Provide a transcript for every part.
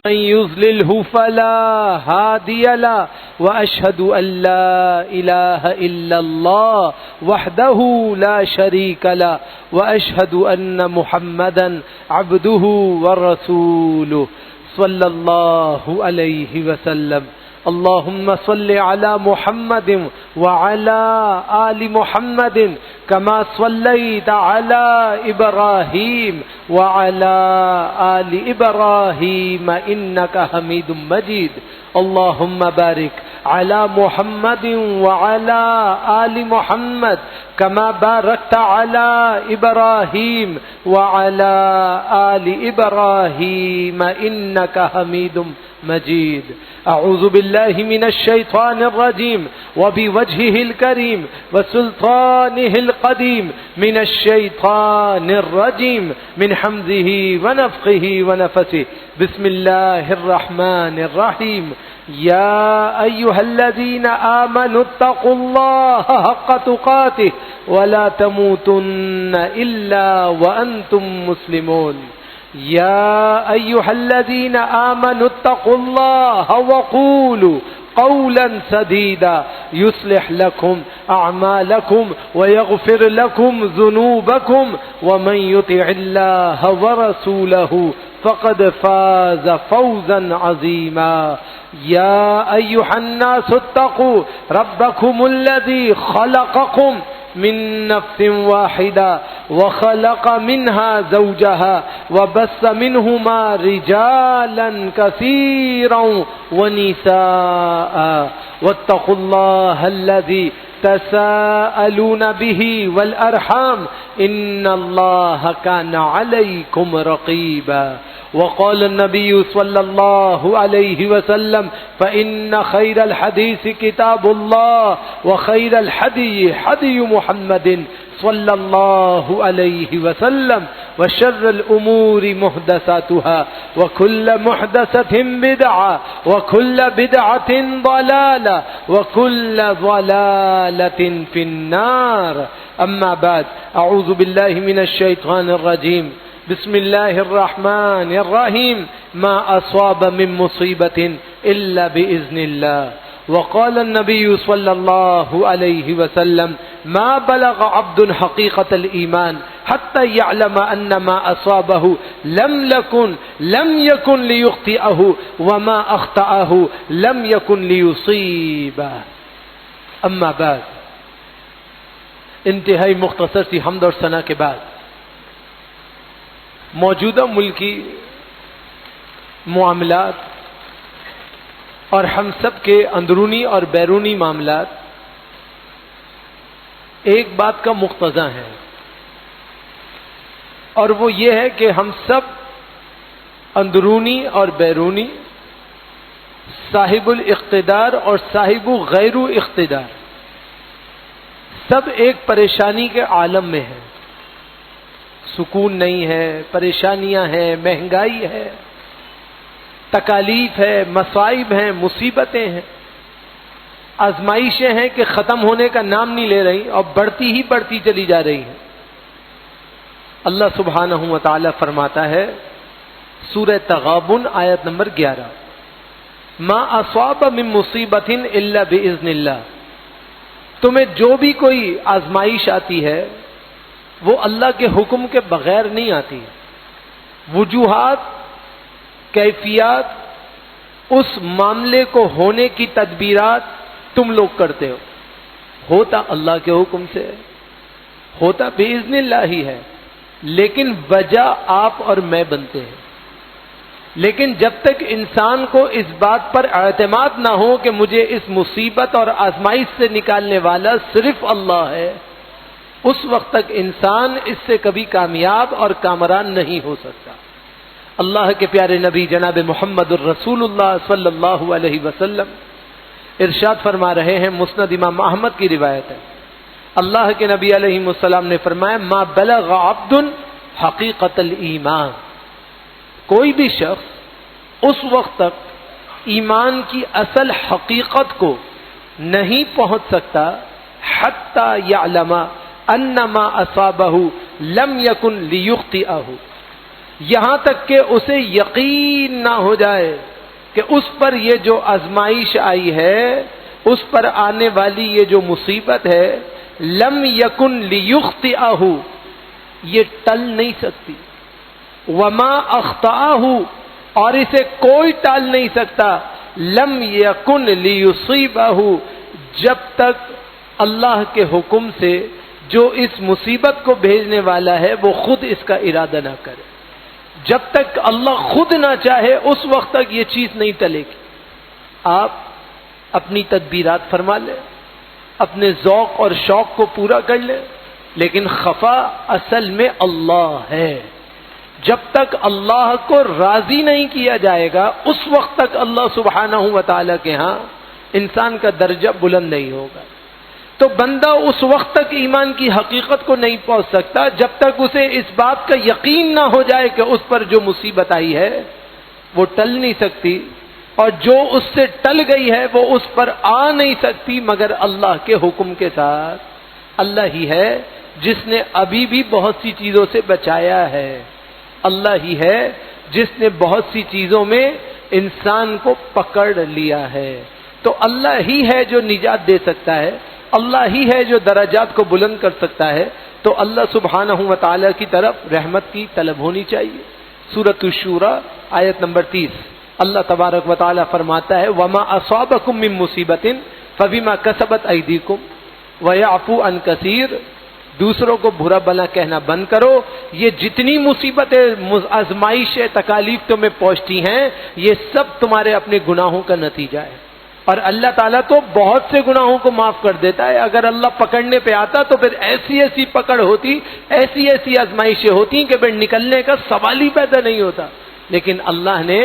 من يضلله فلا هادي له وأشهد أن لا إله إلا الله وحده لا شريك له وأشهد أن محمدا عبده ورسوله صلى الله عليه وسلم. اللهم صل على محمد وعلى آل محمد كما صليت على إبراهيم وعلى آل إبراهيم إنك حميد مجيد. اللهم بارك على محمد وعلى آل محمد كما باركت على إبراهيم وعلى آل إبراهيم إنك حميد مجيد. أعوذ بالله من الشيطان الرجيم وبوجهه الكريم وسلطانه القديم من الشيطان الرجيم من حمزه ونفخه ونفثه. بسم الله الرحمن الرحيم. يا أيها الذين آمنوا اتقوا الله حق تقاته ولا تموتن إلا وأنتم مسلمون. يا أيها الذين آمنوا اتقوا الله وقولوا قولا سديدا يصلح لكم أعمالكم ويغفر لكم ذنوبكم ومن يطع الله ورسوله فقد فاز فوزا عظيما. يا أيها الناس اتقوا ربكم الذي خلقكم من نفس واحدة وخلق منها زوجها وبث منهما رجالا كثيرا ونساء واتقوا الله الذي تساءلون به والأرحام إن الله كان عليكم رقيبا. وقال النبي صلى الله عليه وسلم فإن خير الحديث كتاب الله وخير الحدي حدي محمد صلى الله عليه وسلم وشر الأمور محدثاتها وكل محدثة بدعة وكل بدعة ضلالة وكل ضلالة في النار. أما بعد أعوذ بالله من الشيطان الرجيم. بسم الله الرحمن الرحيم. ما أصاب من مصيبة إلا بإذن الله. وقال النبي صلى الله عليه وسلم ما بلغ عبد حقيقة الإيمان حتى يعلم أن ما أصابه لم يكن ليخطئه وما أخطأه لم يكن ليصيبه. أما بعد انتہائی مختصر سی حمد اور ثنا کے بعد موجودہ ملکی معاملات اور ہم سب کے اندرونی اور بیرونی معاملات ایک بات کا مقتضا ہیں اور وہ یہ ہے کہ ہم سب اندرونی اور بیرونی صاحب الاقتدار اور صاحب غیر اقتدار سب ایک پریشانی کے عالم میں ہیں. سکون نہیں ہے، پریشانیاں ہیں، مہنگائی ہے، تکالیف ہے، مصائب ہیں، مصیبتیں ہیں، آزمائشیں ہیں کہ ختم ہونے کا نام نہیں لے رہی اور بڑھتی ہی بڑھتی چلی جا رہی ہیں. اللہ سبحانہ و تعالی فرماتا ہے سورہ تغابن آیت نمبر 11 ما اصاب من مصیبت الا باذن اللہ. تمہیں جو بھی کوئی آزمائش آتی ہے وہ اللہ کے حکم کے بغیر نہیں آتی. وجوہات، کیفیات، اس معاملے کو ہونے کی تدبیرات تم لوگ کرتے ہو. ہوتا اللہ کے حکم سے، ہوتا باذن اللہ ہی ہے، لیکن وجہ آپ اور میں بنتے ہیں. لیکن جب تک انسان کو اس بات پر اعتماد نہ ہو کہ مجھے اس مصیبت اور آزمائش سے نکالنے والا صرف اللہ ہے، اس وقت تک انسان اس سے کبھی کامیاب اور کامران نہیں ہو سکتا. اللہ کے پیارے نبی جناب محمد الرسول اللہ صلی اللہ علیہ وسلم ارشاد فرما رہے ہیں، مسند امام احمد کی روایت ہے، اللہ کے نبی علیہ السلام نے فرمایا ما بلغ عبد حقیقت الایمان. کوئی بھی شخص اس وقت تک ایمان کی اصل حقیقت کو نہیں پہنچ سکتا حتی یعلم ان ما اصابہ لم یکن لیخطئہ، یہاں تک کہ اسے یقین نہ ہو جائے کہ اس پر یہ جو آزمائش آئی ہے، اس پر آنے والی یہ جو مصیبت ہے، لم یکن لیخطئہ، یہ ٹل نہیں سکتی، وما اخطأہ، اور اسے کوئی ٹال نہیں سکتا، لم یکن لیصیبہ، جب تک اللہ کے حکم سے جو اس مصیبت کو بھیجنے والا ہے وہ خود اس کا ارادہ نہ کرے۔ جب تک اللہ خود نہ چاہے اس وقت تک یہ چیز نہیں ٹلے گی۔ آپ اپنی تدبیرات فرما لیں، اپنے ذوق اور شوق کو پورا کر لیں، لیکن خفا اصل میں اللہ ہے۔ جب تک اللہ کو راضی نہیں کیا جائے گا اس وقت تک اللہ سبحانہ و تعالیٰ کے ہاں انسان کا درجہ بلند نہیں ہوگا۔ تو بندہ اس وقت تک ایمان کی حقیقت کو نہیں پہنچ سکتا جب تک اسے اس بات کا یقین نہ ہو جائے کہ اس پر جو مصیبت آئی ہے وہ ٹل نہیں سکتی، اور جو اس سے ٹل گئی ہے وہ اس پر آ نہیں سکتی مگر اللہ کے حکم کے ساتھ۔ اللہ ہی ہے جس نے ابھی بھی بہت سی چیزوں سے بچایا ہے، اللہ ہی ہے جس نے بہت سی چیزوں میں انسان کو پکڑ لیا ہے۔ تو اللہ ہی ہے جو نجات دے سکتا ہے، اللہ ہی ہے جو درجات کو بلند کر سکتا ہے۔ تو اللہ سبحانہ و تعالیٰ کی طرف رحمت کی طلب ہونی چاہیے۔ سورۃ الشورى آیت نمبر 30، اللہ تبارک و تعالیٰ فرماتا ہے وما اصابکم من مصیبت فبما کسبت ایدیکم ویعفو عن کثیر۔ دوسروں کو برا بلا کہنا بند کرو، یہ جتنی مصیبتیں آزمائشیں تکالیف تمہیں پہنچتی ہیں یہ سب تمہارے اپنے گناہوں کا نتیجہ ہے، اور اللہ تعالیٰ تو بہت سے گناہوں کو معاف کر دیتا ہے۔ اگر اللہ پکڑنے پہ آتا تو پھر ایسی ایسی پکڑ ہوتی، ایسی ایسی آزمائشیں ہوتی کہ پھر نکلنے کا سوال ہی پیدا نہیں ہوتا، لیکن اللہ نے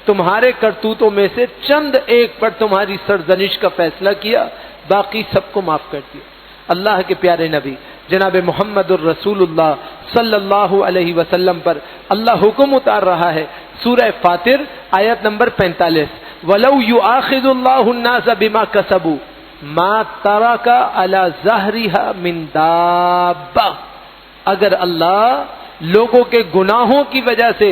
تمہارے کرتوتوں میں سے چند ایک پر تمہاری سرزنش کا فیصلہ کیا، باقی سب کو معاف کر دیا۔ اللہ کے پیارے نبی جناب محمد الرسول اللہ صلی اللہ علیہ وسلم پر اللہ حکم اتار رہا ہے، سورہ فاطر آیت نمبر 45، وَلَوْ يُؤَاخِذُ اللَّهُ النَّاسَ بِمَا كَسَبُوا مَا تَرَكَ عَلَى ظَهْرِهَا مِن دَابَّةٍ، اگر اللہ لوگوں کے گناہوں کی وجہ سے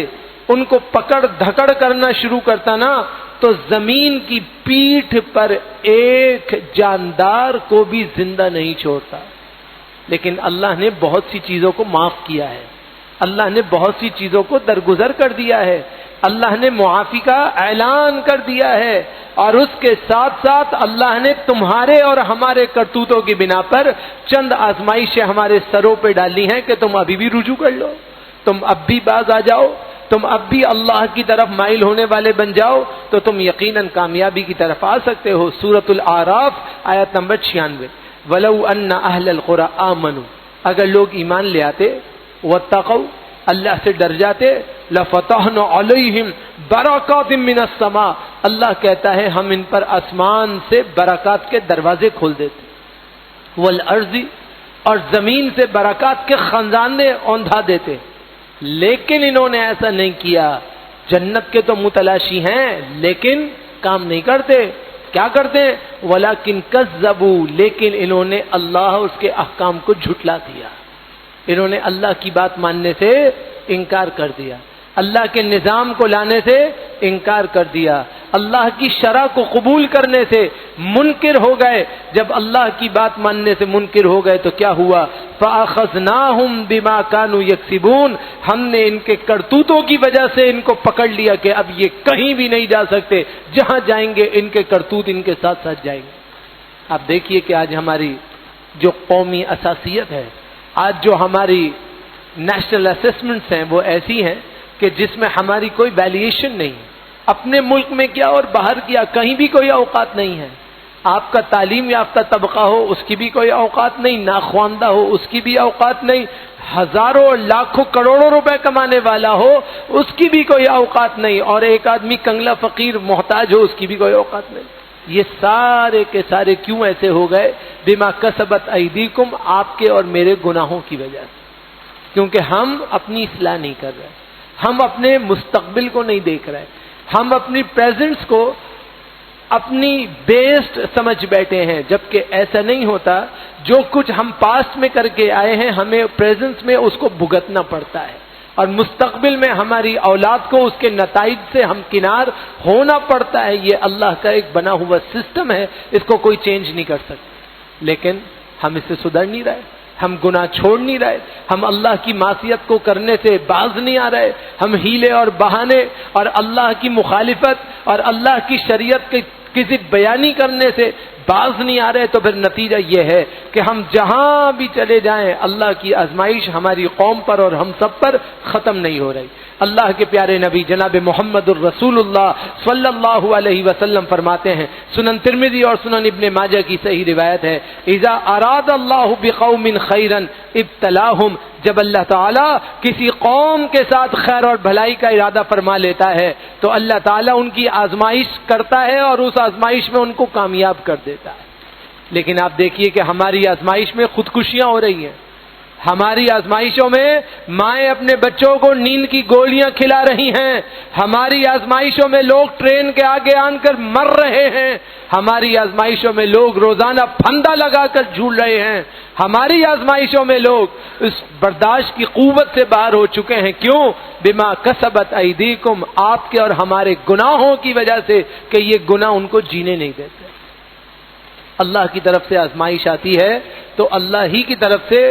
ان کو پکڑ دھکڑ کرنا شروع کرتا نا تو زمین کی پیٹھ پر ایک جاندار کو بھی زندہ نہیں چھوڑتا، لیکن اللہ نے بہت سی چیزوں کو معاف کیا ہے، اللہ نے بہت سی چیزوں کو درگزر کر دیا ہے، اللہ نے معافی کا اعلان کر دیا ہے، اور اس کے ساتھ ساتھ اللہ نے تمہارے اور ہمارے کرتوتوں کی بنا پر چند آزمائشیں ہمارے سروں پہ ڈالی ہیں کہ تم ابھی بھی رجوع کر لو، تم اب بھی باز آ جاؤ، تم اب بھی اللہ کی طرف مائل ہونے والے بن جاؤ تو تم یقیناً کامیابی کی طرف آ سکتے ہو۔ سورۃ الاعراف آیت نمبر 96، وَلَوْ أَنَّ أَهْلَ الْقُرَىٰ آمَنُوا، اگر لوگ ایمان لے آتے، وَاتَّقَوْا، اللہ سے ڈر جاتے، لَفَتَحْنَا عَلَيْهِمْ بَرَكَاتٍ مِّنَ السَّمَاءِ، اللہ کہتا ہے ہم ان پر آسمان سے برکات کے دروازے کھول دیتے، وَالْأَرْضِ، اور زمین سے برکات کے خزانے اوندھا دیتے، لیکن انہوں نے ایسا نہیں کیا۔ جنت کے تو متلاشی ہیں لیکن کام نہیں کرتے، کیا کرتے ہیں؟ وَلَكِنْ كَذَّبُوا، لیکن انہوں نے اللہ اس کے احکام کو جھٹلا دیا، انہوں نے اللہ کی بات ماننے سے انکار کر دیا، اللہ کے نظام کو لانے سے انکار کر دیا، اللہ کی شرع کو قبول کرنے سے منکر ہو گئے۔ جب اللہ کی بات ماننے سے منکر ہو گئے تو کیا ہوا؟ فَأَخَذْنَاهُمْ بِمَا كَانُوا يَكْسِبُونَ، ہم نے ان کے کرتوتوں کی وجہ سے ان کو پکڑ لیا کہ اب یہ کہیں بھی نہیں جا سکتے، جہاں جائیں گے ان کے کرتوت ان کے ساتھ ساتھ جائیں گے۔ آپ دیکھیے کہ آج ہماری جو قومی اساسیت ہے، آج جو ہماری نیشنل اسسمنٹس ہیں وہ ایسی ہیں کہ جس میں ہماری کوئی ویلیویشن نہیں، اپنے ملک میں کیا اور باہر کیا کہیں بھی کوئی اوقات نہیں ہے۔ آپ کا تعلیم یافتہ طبقہ ہو اس کی بھی کوئی اوقات نہیں، ناخواندہ ہو اس کی بھی اوقات نہیں، ہزاروں لاکھوں کروڑوں روپے کمانے والا ہو اس کی بھی کوئی اوقات نہیں، اور ایک آدمی کنگلا فقیر محتاج ہو اس کی بھی کوئی اوقات نہیں۔ یہ سارے کے سارے کیوں ایسے ہو گئے؟ بما کسبت ایدیکم، آپ کے اور میرے گناہوں کی وجہ سے، کیونکہ ہم اپنی اصلاح نہیں کر رہے، ہم اپنے مستقبل کو نہیں دیکھ رہے، ہم اپنی پریزنٹس کو اپنی بیسڈ سمجھ بیٹھے ہیں، جبکہ ایسا نہیں ہوتا۔ جو کچھ ہم پاسٹ میں کر کے آئے ہیں ہمیں پریزنس میں اس کو بھگتنا پڑتا ہے، اور مستقبل میں ہماری اولاد کو اس کے نتائج سے ہمکنار ہونا پڑتا ہے. یہ اللہ کا ایک بنا ہوا سسٹم ہے, اس کو کوئی چینج نہیں کر سکتا. لیکن ہم اس سے سدھر نہیں رہے, ہم گناہ چھوڑ نہیں رہے, ہم اللہ کی معصیت کو کرنے سے باز نہیں آ رہے, ہم ہیلے اور بہانے اور اللہ کی مخالفت اور اللہ کی شریعت کے کسی بیانی کرنے سے باز نہیں آ رہے. تو پھر نتیجہ یہ ہے کہ ہم جہاں بھی چلے جائیں اللہ کی آزمائش ہماری قوم پر اور ہم سب پر ختم نہیں ہو رہی. اللہ کے پیارے نبی جناب محمد الرسول اللہ صلی اللہ علیہ وسلم فرماتے ہیں, سنن ترمذی اور سنن ابن ماجہ کی صحیح روایت ہے, اذا اراد اللہ بقوم خیرا ابتلاہم, جب اللہ تعالیٰ کسی قوم کے ساتھ خیر اور بھلائی کا ارادہ فرما لیتا ہے تو اللہ تعالیٰ ان کی آزمائش کرتا ہے اور اس آزمائش میں ان کو کامیاب کر دیتا ہے. لیکن آپ دیکھیے کہ ہماری آزمائش میں خودکشیاں ہو رہی ہیں. ہماری آزمائشوں میں مائیں اپنے بچوں کو نیند کی گولیاں کھلا رہی ہیں. ہماری آزمائشوں میں لوگ ٹرین کے آگے آن کر مر رہے ہیں. ہماری آزمائشوں میں لوگ روزانہ پھندا لگا کر جھول رہے ہیں. ہماری آزمائشوں میں لوگ اس برداشت کی قوت سے باہر ہو چکے ہیں. کیوں؟ بما کسبت ایدیکم, آپ کے اور ہمارے گناہوں کی وجہ سے کہ یہ گناہ ان کو جینے نہیں دیتے. اللہ کی طرف سے آزمائش آتی ہے تو اللہ ہی کی طرف سے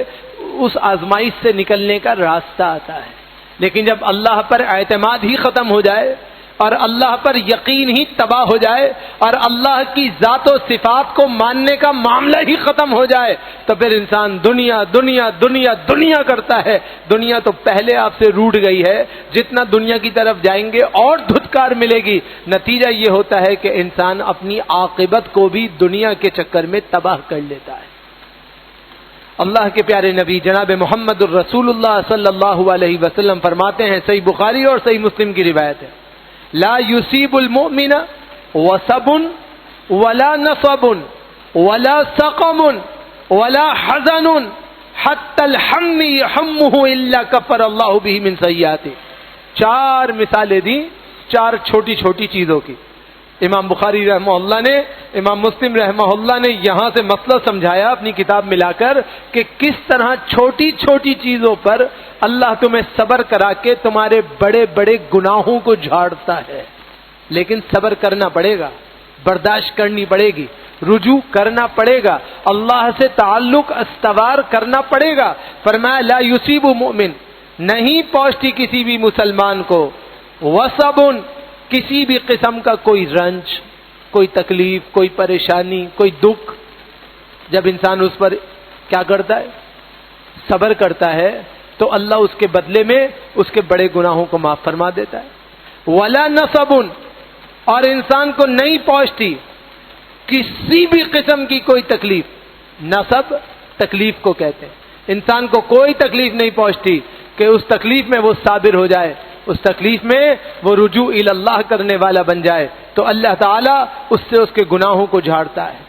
اس آزمائش سے نکلنے کا راستہ آتا ہے. لیکن جب اللہ پر اعتماد ہی ختم ہو جائے اور اللہ پر یقین ہی تباہ ہو جائے اور اللہ کی ذات و صفات کو ماننے کا معاملہ ہی ختم ہو جائے تو پھر انسان دنیا دنیا دنیا دنیا کرتا ہے. دنیا تو پہلے آپ سے روٹھ گئی ہے, جتنا دنیا کی طرف جائیں گے اور دھتکار ملے گی. نتیجہ یہ ہوتا ہے کہ انسان اپنی عاقبت کو بھی دنیا کے چکر میں تباہ کر لیتا ہے. اللہ کے پیارے نبی جناب محمد الرسول اللہ صلی اللہ علیہ وسلم فرماتے ہیں, صحیح بخاری اور صحیح مسلم کی روایت ہے, لا یصیب المؤمن وصب ولا نصب ولا سقم ولا حزن حتى الحم يحمه الا كفر الله به من سیئاته. 4 مثالیں دی, 4 چھوٹی چھوٹی چیزوں کی. امام بخاری رحمہ اللہ نے, امام مسلم رحمہ اللہ نے یہاں سے مسئلہ سمجھایا اپنی کتاب ملا کر کہ کس طرح چھوٹی چھوٹی چیزوں پر اللہ تمہیں صبر کرا کے تمہارے بڑے بڑے گناہوں کو جھاڑتا ہے. لیکن صبر کرنا پڑے گا, برداشت کرنی پڑے گی, رجوع کرنا پڑے گا, اللہ سے تعلق استوار کرنا پڑے گا. فرمایا لا یصیب مؤمن, نہیں پہنچتی کسی بھی مسلمان کو, وصبن, کسی بھی قسم کا کوئی رنج, کوئی تکلیف, کوئی پریشانی, کوئی دکھ, جب انسان اس پر کیا کرتا ہے, صبر کرتا ہے تو اللہ اس کے بدلے میں اس کے بڑے گناہوں کو معاف فرما دیتا ہے. ولا نصب, اور انسان کو نہیں پہنچتی کسی بھی قسم کی کوئی تکلیف. نصب تکلیف کو کہتے ہیں. انسان کو کوئی تکلیف نہیں پہنچتی کہ اس تکلیف میں وہ صابر ہو جائے, اس تکلیف میں وہ رجوع الی اللہ کرنے والا بن جائے تو اللہ تعالیٰ اس سے اس کے گناہوں کو جھاڑتا ہے.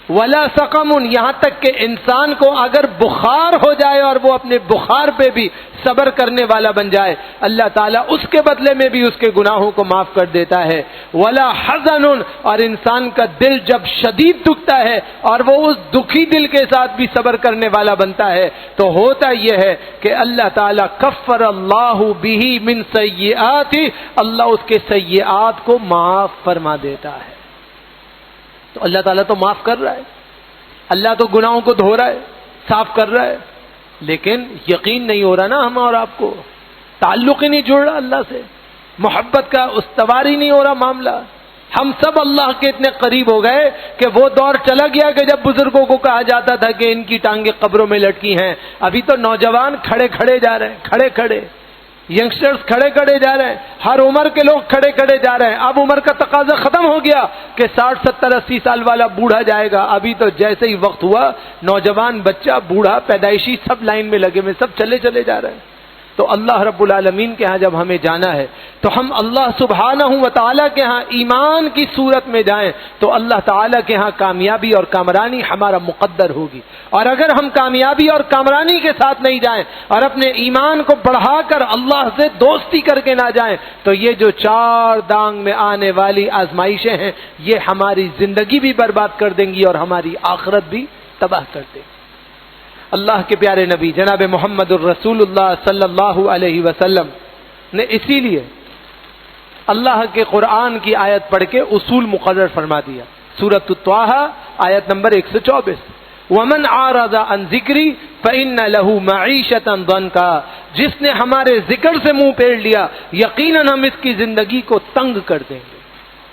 ولا سقم, یہاں تک کہ انسان کو اگر بخار ہو جائے اور وہ اپنے بخار پہ بھی صبر کرنے والا بن جائے, اللہ تعالیٰ اس کے بدلے میں بھی اس کے گناہوں کو معاف کر دیتا ہے. ولا حزن, اور انسان کا دل جب شدید دکھتا ہے اور وہ اس دکھی دل کے ساتھ بھی صبر کرنے والا بنتا ہے تو ہوتا یہ ہے کہ اللہ تعالیٰ کفر اللہ بہ من سیئات, اللہ اس کے سیئات کو معاف فرما دیتا ہے. تو اللہ تعالیٰ تو معاف کر رہا ہے, اللہ تو گناہوں کو دھو رہا ہے, صاف کر رہا ہے, لیکن یقین نہیں ہو رہا نا ہم اور آپ کو, تعلق ہی نہیں جڑ رہا اللہ سے, محبت کا استوار ہی نہیں ہو رہا معاملہ. ہم سب اللہ کے اتنے قریب ہو گئے کہ وہ دور چلا گیا کہ جب بزرگوں کو کہا جاتا تھا کہ ان کی ٹانگیں قبروں میں لٹکی ہیں. ابھی تو نوجوان کھڑے کھڑے جا رہے ہیں, کھڑے کھڑے ینگسٹرز کھڑے کھڑے جا رہے ہیں, ہر عمر کے لوگ کھڑے کھڑے جا رہے ہیں. اب عمر کا تقاضا ختم ہو گیا کہ 60 70 80 سال والا بوڑھا جائے گا. ابھی تو جیسے ہی وقت ہوا نوجوان, بچہ, بوڑھا, پیدائشی سب لائن میں لگے ہوئے, سب چلے چلے جا رہے ہیں. تو اللہ رب العالمین کے ہاں جب ہمیں جانا ہے تو ہم اللہ سبحانہ و تعالیٰ کے ہاں ایمان کی صورت میں جائیں تو اللہ تعالیٰ کے ہاں کامیابی اور کامرانی ہمارا مقدر ہوگی. اور اگر ہم کامیابی اور کامرانی کے ساتھ نہیں جائیں اور اپنے ایمان کو بڑھا کر اللہ سے دوستی کر کے نہ جائیں تو یہ جو 4 دانگ میں آنے والی آزمائشیں ہیں یہ ہماری زندگی بھی برباد کر دیں گی اور ہماری آخرت بھی تباہ کر دیں گی. اللہ کے پیارے نبی جناب محمد الرسول اللہ صلی اللہ علیہ وسلم نے اسی لیے اللہ کے قرآن کی آیت پڑھ کے اصول مقرر فرما دیا. سورۃ الطٰہٰ آیت نمبر 124. ومن اعرض عن ذکری فإن له معیشۃ ضنکا. جس نے ہمارے ذکر سے منہ پھیر لیا یقیناً ہم اس کی زندگی کو تنگ کر دیں گے.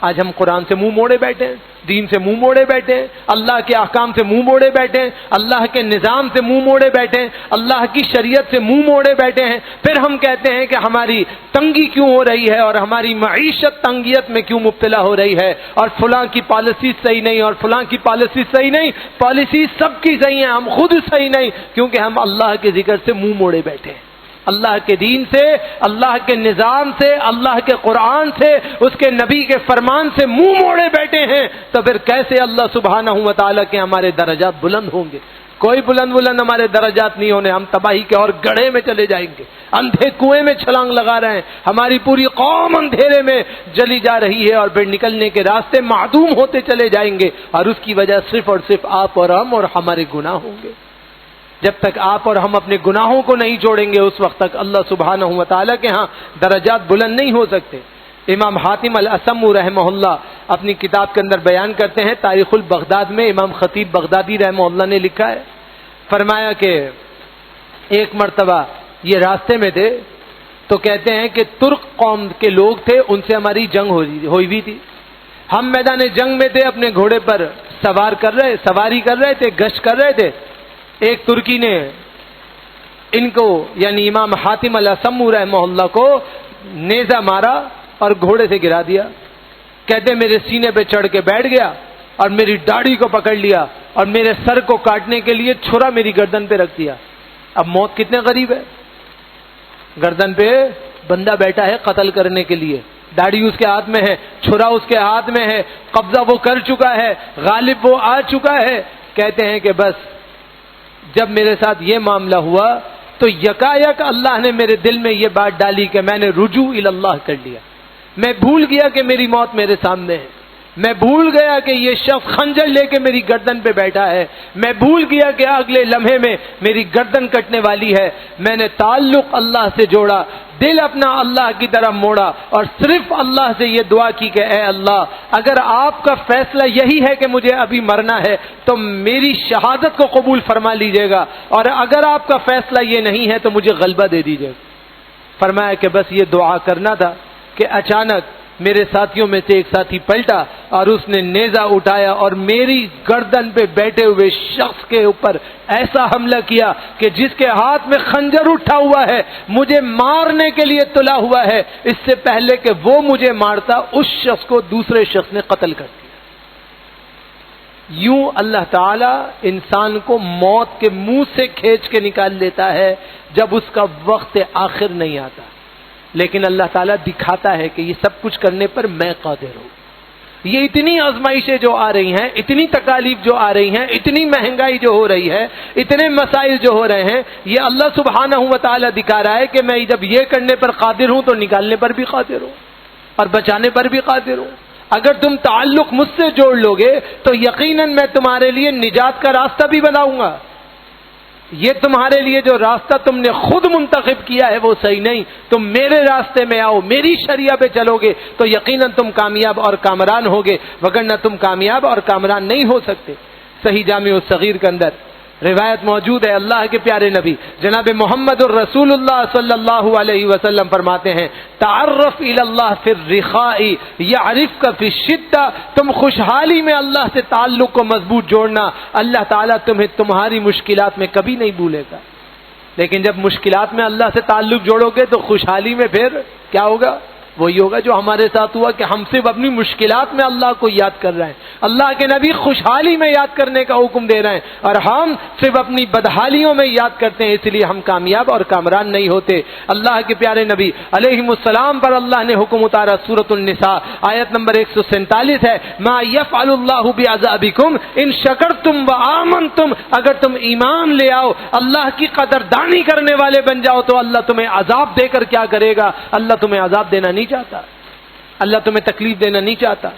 آج ہم قرآن سے منہ موڑے بیٹھے ہیں, دین سے منہ موڑے بیٹھے ہیں, اللہ کے احکام سے منہ موڑے بیٹھے ہیں, اللہ کے نظام سے منہ موڑے بیٹھے ہیں, اللہ کی شریعت سے منہ موڑے بیٹھے ہیں. پھر ہم کہتے ہیں کہ ہماری تنگی کیوں ہو رہی ہے اور ہماری معیشت تنگیت میں کیوں مبتلا ہو رہی ہے, اور فلاں کی پالیسی صحیح نہیں اور فلاں کی پالیسی صحیح نہیں. پالیسی سب کی صحیح ہیں, ہم خود صحیح نہیں, کیونکہ ہم اللہ کے ذکر سے منہ موڑے بیٹھے ہیں, اللہ کے دین سے, اللہ کے نظام سے, اللہ کے قرآن سے, اس کے نبی کے فرمان سے منہ موڑے بیٹھے ہیں. تو پھر کیسے اللہ سبحانہ و تعالیٰ کے ہمارے درجات بلند ہوں گے؟ کوئی بلند ہمارے درجات نہیں ہونے. ہم تباہی کے اور گڑھے میں چلے جائیں گے, اندھے کنویں میں چھلانگ لگا رہے ہیں. ہماری پوری قوم اندھیرے میں جلی جا رہی ہے اور پھر نکلنے کے راستے معدوم ہوتے چلے جائیں گے, اور اس کی وجہ صرف اور صرف آپ اور ہم اور ہمارے گناہ ہوں گے. جب تک آپ اور ہم اپنے گناہوں کو نہیں چھوڑیں گے اس وقت تک اللہ سبحانہ و تعالیٰ کے ہاں درجات بلند نہیں ہو سکتے. امام حاتم الاصم رحمہ اللہ اپنی کتاب کے اندر بیان کرتے ہیں, تاریخ البغداد میں امام خطیب بغدادی رحمہ اللہ نے لکھا ہے, فرمایا کہ ایک مرتبہ یہ راستے میں تھے تو کہتے ہیں کہ ترک قوم کے لوگ تھے, ان سے ہماری جنگ ہوئی ہوئی تھی. ہم میدان جنگ میں تھے, اپنے گھوڑے پر سواری کر رہے تھے, گشت کر رہے تھے. ایک ترکی نے ان کو یعنی امام حاتم الاصم رحمہ اللہ کو نیزہ مارا اور گھوڑے سے گرا دیا. کہتے میرے سینے پہ چڑھ کے بیٹھ گیا اور میری داڑھی کو پکڑ لیا اور میرے سر کو کاٹنے کے لیے چھرا میری گردن پہ رکھ دیا. اب موت کتنے قریب ہے, گردن پہ بندہ بیٹھا ہے قتل کرنے کے لیے, داڑھی اس کے ہاتھ میں ہے, چھرا اس کے ہاتھ میں ہے, قبضہ وہ کر چکا ہے, غالب وہ آ چکا ہے. کہتے ہیں کہ بس جب میرے ساتھ یہ معاملہ ہوا تو یکایک اللہ نے میرے دل میں یہ بات ڈالی کہ میں نے رجوع الی اللہ کر لیا. میں بھول گیا کہ میری موت میرے سامنے ہے, میں بھول گیا کہ یہ شخص خنجر لے کے میری گردن پہ بیٹھا ہے, میں بھول گیا کہ اگلے لمحے میں میری گردن کٹنے والی ہے. میں نے تعلق اللہ سے جوڑا, دل اپنا اللہ کی طرف موڑا اور صرف اللہ سے یہ دعا کی کہ اے اللہ, اگر آپ کا فیصلہ یہی ہے کہ مجھے ابھی مرنا ہے تو میری شہادت کو قبول فرما لیجئے گا, اور اگر آپ کا فیصلہ یہ نہیں ہے تو مجھے غلبہ دے دیجئے گا. فرمایا کہ بس یہ دعا کرنا تھا کہ اچانک میرے ساتھیوں میں سے ایک ساتھی پلٹا اور اس نے نیزہ اٹھایا اور میری گردن پہ بیٹھے ہوئے شخص کے اوپر ایسا حملہ کیا کہ جس کے ہاتھ میں خنجر اٹھا ہوا ہے, مجھے مارنے کے لیے تلا ہوا ہے, اس سے پہلے کہ وہ مجھے مارتا اس شخص کو دوسرے شخص نے قتل کر دیا. یوں اللہ تعالی انسان کو موت کے منہ سے کھینچ کے نکال لیتا ہے جب اس کا وقت آخر نہیں آتا, لیکن اللہ تعالیٰ دکھاتا ہے کہ یہ سب کچھ کرنے پر میں قادر ہوں. یہ اتنی آزمائشیں جو آ رہی ہیں, اتنی تکالیف جو آ رہی ہیں, اتنی مہنگائی جو ہو رہی ہے, اتنے مسائل جو ہو رہے ہیں, یہ اللہ سبحانہ و تعالیٰ دکھا رہا ہے کہ میں جب یہ کرنے پر قادر ہوں تو نکالنے پر بھی قادر ہوں اور بچانے پر بھی قادر ہوں. اگر تم تعلق مجھ سے جوڑ لو گے تو یقیناً میں تمہارے لیے نجات کا راستہ بھی بناؤں گا. یہ تمہارے لیے جو راستہ تم نے خود منتخب کیا ہے وہ صحیح نہیں, تم میرے راستے میں آؤ, میری شریعہ پہ چلو گے تو یقیناً تم کامیاب اور کامران ہوگے, وگرنہ تم کامیاب اور کامران نہیں ہو سکتے. صحیح جامع الصغیر کے اندر روایت موجود ہے, اللہ کے پیارے نبی جناب محمد الرسول اللہ صلی اللہ علیہ وسلم فرماتے ہیں, تعرف الی اللہ فی الرخاء یعرفک فی الشدہ. تم خوشحالی میں اللہ سے تعلق کو مضبوط جوڑنا, اللہ تعالیٰ تمہیں تمہاری مشکلات میں کبھی نہیں بھولے گا. لیکن جب مشکلات میں اللہ سے تعلق جوڑو گے تو خوشحالی میں پھر کیا ہوگا؟ وہی ہوگا جو ہمارے ساتھ ہوا کہ ہم صرف اپنی مشکلات میں اللہ کو یاد کر رہے ہیں, اللہ کے نبی خوشحالی میں یاد کرنے کا حکم دے رہے ہیں, اور ہم صرف اپنی بدحالیوں میں یاد کرتے ہیں, اس لیے ہم کامیاب اور کامران نہیں ہوتے. اللہ کے پیارے نبی علیہ السلام پر اللہ نے حکم اتارا, سورۃ النساء آیت نمبر 147 ہے, ما یفعل اللہ بعذابکم ان شکرتم وآمنتم. اگر تم ایمان لے آؤ, اللہ کی قدردانی کرنے والے بن جاؤ تو اللہ تمہیں عذاب دے کر کیا کرے گا؟ اللہ تمہیں عذاب دینا نہیں چاہتا, اللہ تمہیں تکلیف دینا نہیں چاہتا,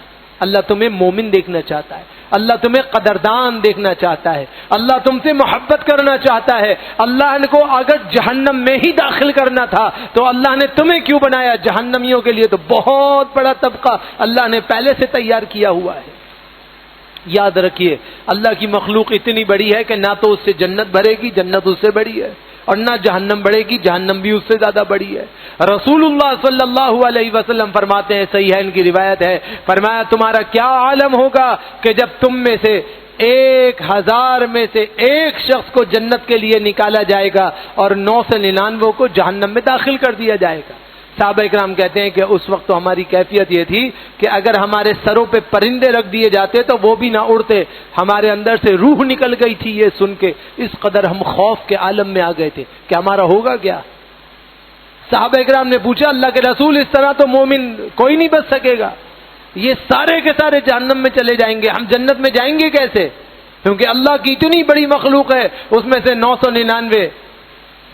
اللہ تمہیں مومن دیکھنا چاہتا ہے، اللہ تمہیں قدردان دیکھنا چاہتا ہے، اللہ تم سے محبت کرنا چاہتا ہے۔ اللہ نے کو اگر جہنم میں ہی داخل کرنا تھا تو اللہ نے تمہیں کیوں بنایا؟ جہنمیوں کے لیے تو بہت بڑا طبقہ اللہ نے پہلے سے تیار کیا ہوا ہے۔ یاد رکھیے اللہ کی مخلوق اتنی بڑی ہے کہ نہ تو اس سے جنت بھرے گی، جنت اس سے بڑی ہے، اور نہ جہنم بڑھے گی، جہنم بھی اس سے زیادہ بڑی ہے۔ رسول اللہ صلی اللہ علیہ وسلم فرماتے ہیں، صحیح ہے ان کی روایت ہے، فرمایا تمہارا کیا عالم ہوگا کہ جب تم میں سے 1000 میں سے ایک شخص کو جنت کے لیے نکالا جائے گا اور 999 کو جہنم میں داخل کر دیا جائے گا۔ صحابہ اکرام کہتے ہیں کہ اس وقت تو ہماری کیفیت یہ تھی کہ اگر ہمارے سروں پہ پرندے رکھ دیے جاتے تو وہ بھی نہ اڑتے، ہمارے اندر سے روح نکل گئی تھی یہ سن کے، اس قدر ہم خوف کے عالم میں آ گئے تھے کہ ہمارا ہوگا کیا۔ صحابہ اکرام نے پوچھا اللہ کے رسول اس طرح تو مومن کوئی نہیں بچ سکے گا، یہ سارے کے سارے جہنم میں چلے جائیں گے، ہم جنت میں جائیں گے کیسے؟ کیونکہ اللہ کی اتنی بڑی مخلوق ہے، اس میں سے 999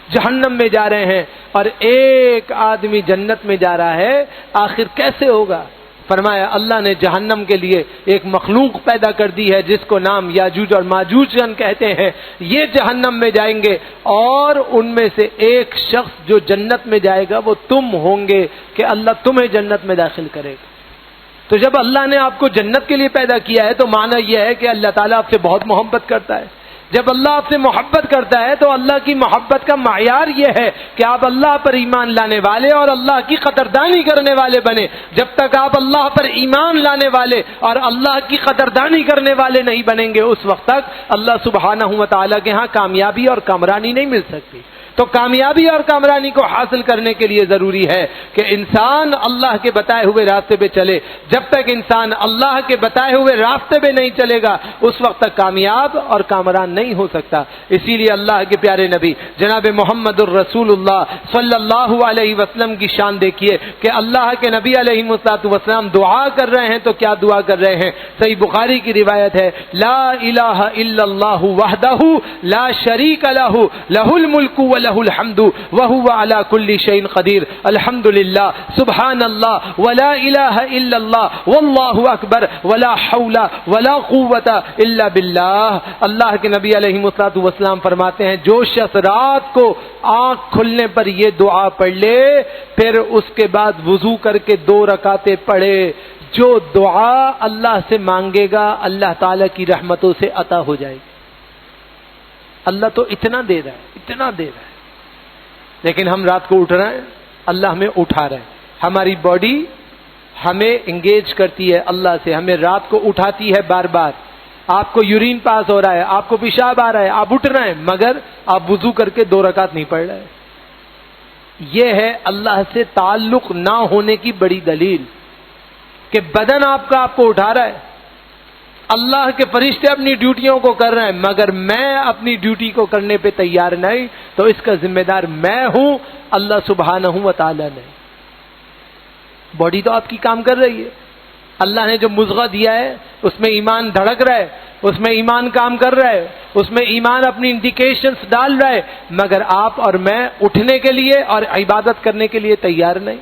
جہنم میں جا رہے ہیں اور ایک آدمی جنت میں جا رہا ہے، آخر کیسے ہوگا؟ فرمایا اللہ نے جہنم کے لیے ایک مخلوق پیدا کر دی ہے جس کو نام یاجوج اور ماجوج کہتے ہیں، یہ جہنم میں جائیں گے اور ان میں سے ایک شخص جو جنت میں جائے گا وہ تم ہوں گے کہ اللہ تمہیں جنت میں داخل کرے گا۔ تو جب اللہ نے آپ کو جنت کے لیے پیدا کیا ہے تو معنی یہ ہے کہ اللہ تعالیٰ آپ سے بہت محبت کرتا ہے۔ جب اللہ آپ سے محبت کرتا ہے تو اللہ کی محبت کا معیار یہ ہے کہ آپ اللہ پر ایمان لانے والے اور اللہ کی قدردانی کرنے والے بنے۔ جب تک آپ اللہ پر ایمان لانے والے اور اللہ کی قدردانی کرنے والے نہیں بنیں گے اس وقت تک اللہ سبحانہ و تعالیٰ کے ہاں کامیابی اور کامرانی نہیں مل سکتی۔ تو کامیابی اور کامرانی کو حاصل کرنے کے لیے ضروری ہے کہ انسان اللہ کے بتائے ہوئے راستے پہ چلے۔ جب تک انسان اللہ کے بتائے ہوئے راستے پہ نہیں چلے گا اس وقت تک کامیاب اور کامران نہیں ہو سکتا۔ اسی لیے اللہ کے پیارے نبی جناب محمد الرسول اللہ صلی اللہ علیہ وسلم کی شان دیکھیے کہ اللہ کے نبی علیہ السلام دعا کر رہے ہیں تو کیا دعا کر رہے ہیں؟ صحیح بخاری کی روایت ہے، لا الہ الا اللہ وحدہ لا شریک لہ لہ الملک ولہ الحمد وهو على كل شيء قدير الحمد لله سبحان الله ولا اله الا الله والله اکبر ولا حول ولا قوة الا بالله۔ اللہ کے نبی علیہ الصلوۃ والسلام فرماتے ہیں جو شخص رات کو آنکھ کھلنے پر یہ دعا پڑھ لے پھر اس کے بعد وضو کر کے 2 رکعتیں پڑھے، جو دعا اللہ سے مانگے گا اللہ تعالی کی رحمتوں سے عطا ہو جائے گی۔ اللہ تو اتنا دے رہا ہے، اتنا دے رہا ہے، لیکن ہم رات کو اٹھ رہے ہیں، اللہ ہمیں اٹھا رہا ہے۔ ہماری باڈی ہمیں انگیج کرتی ہے اللہ سے، ہمیں رات کو اٹھاتی ہے بار بار۔ آپ کو یورین پاس ہو رہا ہے، آپ کو پیشاب آ رہا ہے، آپ اٹھ رہے ہیں مگر آپ وضو کر کے 2 رکعت نہیں پڑھ رہے۔ یہ ہے اللہ سے تعلق نہ ہونے کی بڑی دلیل کہ بدن آپ کو اٹھا رہا ہے، اللہ کے فرشتے اپنی ڈیوٹیوں کو کر رہے ہیں مگر میں اپنی ڈیوٹی کو کرنے پہ تیار نہیں، تو اس کا ذمہ دار میں ہوں، اللہ سبحانہ و تعالی نہیں۔ باڈی تو آپ کی کام کر رہی ہے، اللہ نے جو مضغہ دیا ہے اس میں ایمان دھڑک رہا ہے، اس میں ایمان کام کر رہا ہے، اس میں ایمان اپنی انڈیکیشنز ڈال رہا ہے، مگر آپ اور میں اٹھنے کے لیے اور عبادت کرنے کے لیے تیار نہیں۔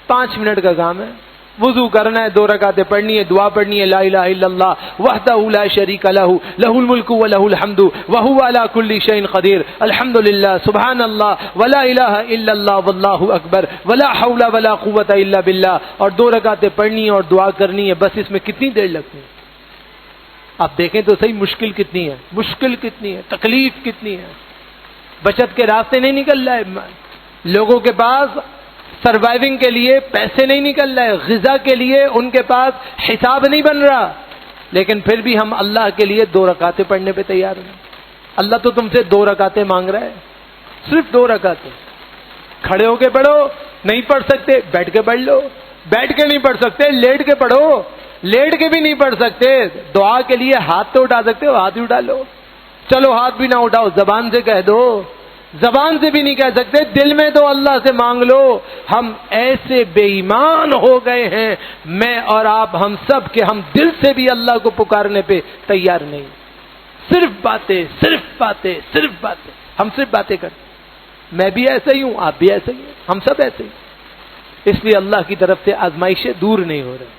5 منٹ کا کام ہے، وضو کرنا ہے، 2 رکعتیں پڑھنی ہے، دعا پڑھنی ہے، لا الہ الا اللہ وحدہ لا شریک لہ لہ الملک ولہ الحمد وہو علی کل شیء قدیر الحمدللہ سبحان اللہ ولا الہ الا اللہ واللہ اکبر ولا حول ولا قوۃ الا باللہ، اور 2 رکعتیں پڑھنی ہے اور دعا کرنی ہے۔ بس اس میں کتنی دیر لگتی ہے؟ آپ دیکھیں تو صحیح مشکل کتنی ہے، مشکل کتنی ہے، تکلیف کتنی ہے، بچت کے راستے نہیں نکل رہا ہے، لوگوں کے پاس سروائیونگ کے لیے پیسے نہیں نکل رہے، غذا کے لیے ان کے پاس حساب نہیں بن رہا، لیکن پھر بھی ہم اللہ کے لیے 2 رکعتیں پڑھنے پہ تیار ہیں۔ اللہ تو تم سے 2 رکعتیں مانگ رہا ہے، صرف 2 رکعتیں۔ کھڑے ہو کے پڑھو، نہیں پڑھ سکتے بیٹھ کے پڑھ لو، بیٹھ کے نہیں پڑھ سکتے لیٹ کے پڑھو، لیٹ کے بھی نہیں پڑھ سکتے دعا کے لیے ہاتھ تو اٹھا سکتے ہو، ہاتھ بھی اٹھا لو، چلو ہاتھ بھی نہ اٹھاؤ زبان سے کہہ دو، زبان سے بھی نہیں کہہ سکتے دل میں تو اللہ سے مانگ لو۔ ہم ایسے بے ایمان ہو گئے ہیں میں اور آپ، ہم سب کہ ہم دل سے بھی اللہ کو پکارنے پہ تیار نہیں، صرف باتیں صرف باتیں صرف باتیں، ہم صرف باتیں کرتے۔ میں بھی ایسا ہی ہوں، آپ بھی ایسے ہی ہیں، ہم سب ایسے ہی، اس لیے اللہ کی طرف سے آزمائشیں دور نہیں ہو رہے۔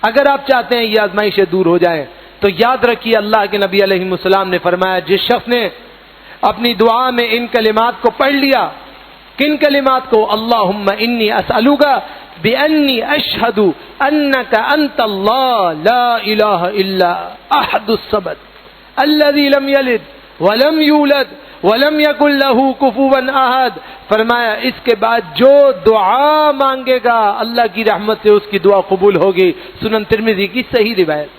اگر آپ چاہتے ہیں یہ آزمائشیں دور ہو جائیں تو یاد رکھیے اللہ کے نبی علیہ السلام نے فرمایا جس شخص نے اپنی دعا میں ان کلمات کو پڑھ لیا، کن کلمات کو؟ اللہم انی اسألوک بانی اشہد انک انت اللہ لا الہ الا احد الصمد الذی لم یلد ولم یولد ولم یکن لہ کفوا احد. فرمایا اس کے بعد جو دعا مانگے گا اللہ کی رحمت سے اس کی دعا قبول ہوگی. سنن ترمذی کی صحیح روایت.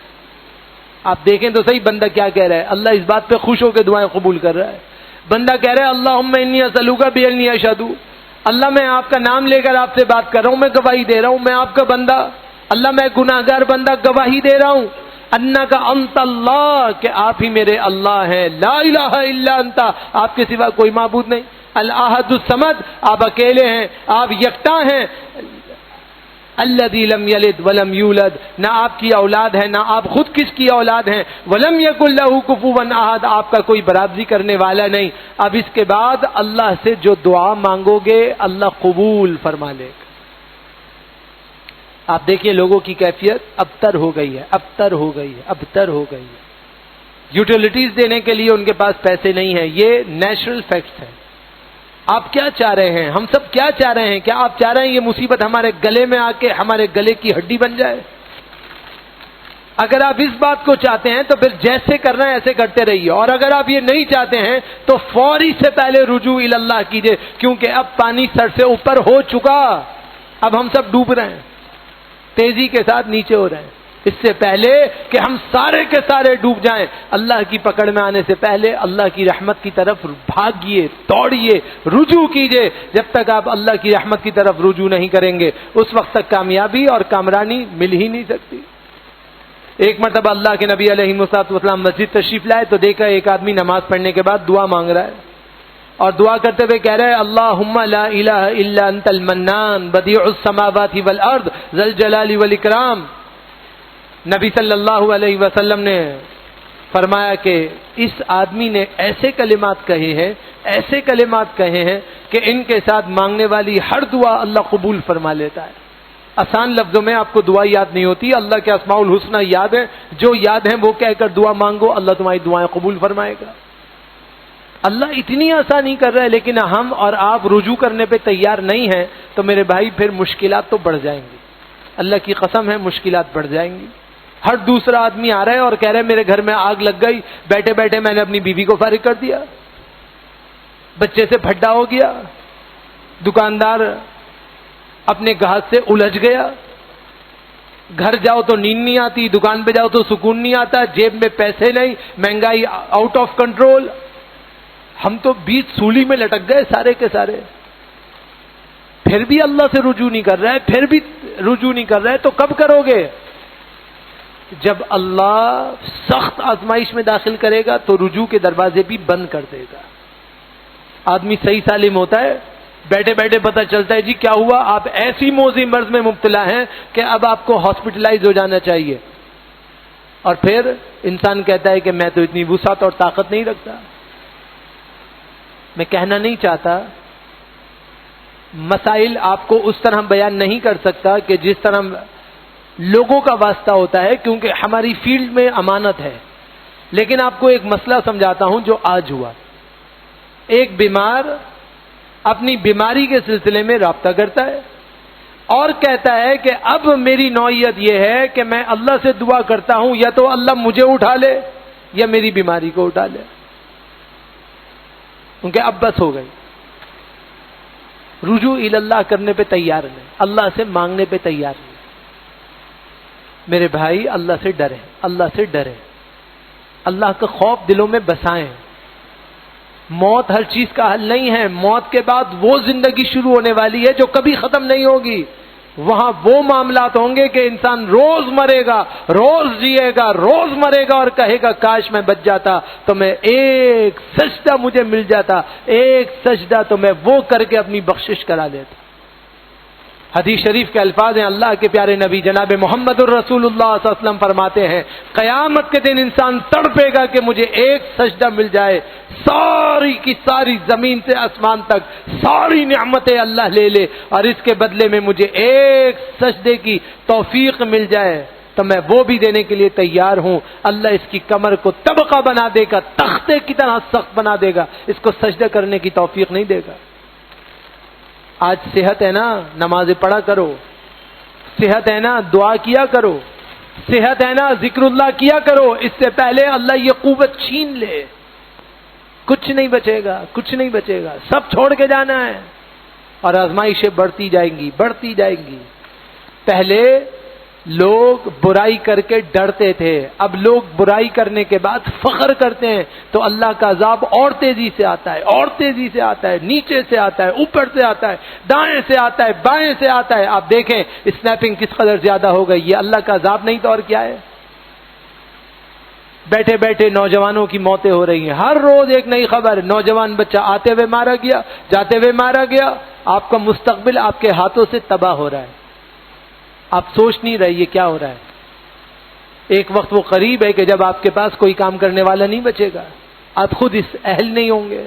آپ دیکھیں تو صحیح بندہ کیا کہہ رہا ہے. اللہ اس بات پہ خوش ہو کے دعائیں قبول کر رہا ہے. بندہ کہہ رہا ہے اللہم انی اسألوک بانی اشہد، اللہ میں آپ کا نام لے کر آپ سے بات کر رہا ہوں، میں گواہی دے رہا ہوں میں آپ کا بندہ، اللہ میں گناہگار بندہ گواہی دے رہا ہوں انک انت اللہ، کہ آپ ہی میرے اللہ ہیں، لا الہ الا انت، آپ کے سوا کوئی معبود نہیں، الاحد الصمد، آپ اکیلے ہیں، آپ یکتا ہیں، الذی لم یلد ولم یولد، نہ آپ کی اولاد ہے نہ آپ خود کس کی اولاد ہیں، ولم یکن لہ کفوا احد، آپ کا کوئی برابری کرنے والا نہیں. اب اس کے بعد اللہ سے جو دعا مانگو گے اللہ قبول فرما لے گا. آپ دیکھیے لوگوں کی کیفیت ابتر ہو گئی ہے، ابتر ہو گئی ہے، ابتر ہو گئی ہے. یوٹیلیٹیز دینے کے لیے ان کے پاس پیسے نہیں ہیں، یہ نیچرل فیکٹس ہیں. آپ کیا چاہ رہے ہیں؟ ہم سب کیا چاہ رہے ہیں؟ کیا آپ چاہ رہے ہیں یہ مصیبت ہمارے گلے میں آ کے ہمارے گلے کی ہڈی بن جائے؟ اگر آپ اس بات کو چاہتے ہیں تو پھر جیسے کرنا ہے ایسے کرتے رہیے، اور اگر آپ یہ نہیں چاہتے ہیں تو فوری سے پہلے رجوع اللہ کیجیے، کیونکہ اب پانی سر سے اوپر ہو چکا، اب ہم سب ڈوب رہے ہیں، تیزی کے ساتھ نیچے ہو رہے ہیں. اس سے پہلے کہ ہم سارے کے سارے ڈوب جائیں، اللہ کی پکڑ میں آنے سے پہلے اللہ کی رحمت کی طرف بھاگیے، دوڑیے، رجوع کیجیے. جب تک آپ اللہ کی رحمت کی طرف رجوع نہیں کریں گے اس وقت تک کامیابی اور کامرانی مل ہی نہیں سکتی. ایک مرتبہ اللہ کے نبی علیہ السلام مسجد تشریف لائے تو دیکھا ایک آدمی نماز پڑھنے کے بعد دعا مانگ رہا ہے، اور دعا کرتے ہوئے کہہ رہے ہیں اللہم لا الہ الا انت المنان بدیع السماوات والارض ذی الجلال والاکرام. نبی صلی اللہ علیہ وسلم نے فرمایا کہ اس آدمی نے ایسے کلمات کہے ہیں، ایسے کلمات کہے ہیں کہ ان کے ساتھ مانگنے والی ہر دعا اللہ قبول فرما لیتا ہے. آسان لفظوں میں آپ کو دعا یاد نہیں ہوتی، اللہ کے اسماء الحسنی یاد ہے، جو یاد ہیں وہ کہہ کر دعا مانگو، اللہ تمہاری دعائیں قبول فرمائے گا. اللہ اتنی آسانی کر رہا ہے، لیکن ہم اور آپ رجوع کرنے پہ تیار نہیں ہیں تو میرے بھائی پھر مشکلات تو بڑھ جائیں گی. اللہ کی قسم ہے مشکلات بڑھ جائیں گی. ہر دوسرا آدمی آ رہا ہے اور کہہ رہا ہے میرے گھر میں آگ لگ گئی، بیٹھے بیٹھے میں نے اپنی بیوی کو فارغ کر دیا، بچے سے پھڈا ہو گیا، دکاندار اپنے گاہک سے الجھ گیا، گھر جاؤ تو نیند نہیں آتی، دکان پہ جاؤ تو سکون نہیں آتا، جیب میں پیسے نہیں، مہنگائی آؤٹ آف کنٹرول. ہم تو بیچ سولی میں لٹک گئے سارے کے سارے. پھر بھی اللہ سے رجوع نہیں کر رہا ہے، پھر بھی رجوع نہیں کر رہا ہے، تو کب کرو گے؟ جب اللہ سخت آزمائش میں داخل کرے گا تو رجوع کے دروازے بھی بند کر دے گا. آدمی صحیح سالم ہوتا ہے، بیٹھے بیٹھے پتہ چلتا ہے جی کیا ہوا، آپ ایسی موذی مرض میں مبتلا ہیں کہ اب آپ کو ہاسپٹلائز ہو جانا چاہیے. اور پھر انسان کہتا ہے کہ میں تو اتنی وسعت اور طاقت نہیں رکھتا. میں کہنا نہیں چاہتا، مسائل آپ کو اس طرح بیان نہیں کر سکتا کہ جس طرح لوگوں کا واسطہ ہوتا ہے، کیونکہ ہماری فیلڈ میں امانت ہے. لیکن آپ کو ایک مسئلہ سمجھاتا ہوں جو آج ہوا. ایک بیمار اپنی بیماری کے سلسلے میں رابطہ کرتا ہے اور کہتا ہے کہ اب میری نوعیت یہ ہے کہ میں اللہ سے دعا کرتا ہوں یا تو اللہ مجھے اٹھا لے یا میری بیماری کو اٹھا لے، کیونکہ اب بس ہو گئی. رجوع اللہ کرنے پہ تیار نہیں، اللہ سے مانگنے پہ تیار نہیں. میرے بھائی اللہ سے ڈریں، اللہ سے ڈریں، اللہ کا خوف دلوں میں بسائیں. موت ہر چیز کا حل نہیں ہے. موت کے بعد وہ زندگی شروع ہونے والی ہے جو کبھی ختم نہیں ہوگی. وہاں وہ معاملات ہوں گے کہ انسان روز مرے گا، روز جیے گا، روز مرے گا اور کہے گا کاش میں بچ جاتا تو میں ایک سجدہ مجھے مل جاتا، ایک سجدہ تو میں وہ کر کے اپنی بخشش کرا لیتا. حدیث شریف کے الفاظ ہیں، اللہ کے پیارے نبی جناب محمد الرسول اللہ صلی اللہ علیہ وسلم فرماتے ہیں قیامت کے دن انسان تڑپے گا کہ مجھے ایک سجدہ مل جائے، ساری کی ساری زمین سے آسمان تک ساری نعمتیں اللہ لے لے اور اس کے بدلے میں مجھے ایک سجدے کی توفیق مل جائے. تو میں وہ بھی دینے کے لیے تیار ہوں. اللہ اس کی کمر کو طبقہ بنا دے گا, تختے کی طرح سخت بنا دے گا, اس کو سجدہ کرنے کی توفیق نہیں دے گا. آج صحت ہے نا, نمازیں پڑھا کرو. صحت ہے نا, دعا کیا کرو. صحت ہے نا, ذکر اللہ کیا کرو. اس سے پہلے اللہ یہ قوت چھین لے, کچھ نہیں بچے گا, کچھ نہیں بچے گا, سب چھوڑ کے جانا ہے. اور آزمائشیں بڑھتی جائیں گی, بڑھتی جائیں گی. پہلے لوگ برائی کر کے ڈرتے تھے, اب لوگ برائی کرنے کے بعد فخر کرتے ہیں. تو اللہ کا عذاب اور تیزی سے آتا ہے, اور تیزی سے آتا ہے, نیچے سے آتا ہے, اوپر سے آتا ہے, دائیں سے آتا ہے, بائیں سے آتا ہے. آپ دیکھیں اسنیپنگ کس قدر زیادہ ہو گئی. یہ اللہ کا عذاب نہیں تو اور کیا ہے. بیٹھے بیٹھے نوجوانوں کی موتیں ہو رہی ہیں, ہر روز ایک نئی خبر. نوجوان بچہ آتے ہوئے مارا گیا, جاتے ہوئے مارا گیا. آپ کا مستقبل آپ کے ہاتھوں سے تباہ ہو رہا ہے. آپ سوچ نہیں رہے یہ کیا ہو رہا ہے. ایک وقت وہ قریب ہے کہ جب آپ کے پاس کوئی کام کرنے والا نہیں بچے گا, آپ خود اس اہل نہیں ہوں گے.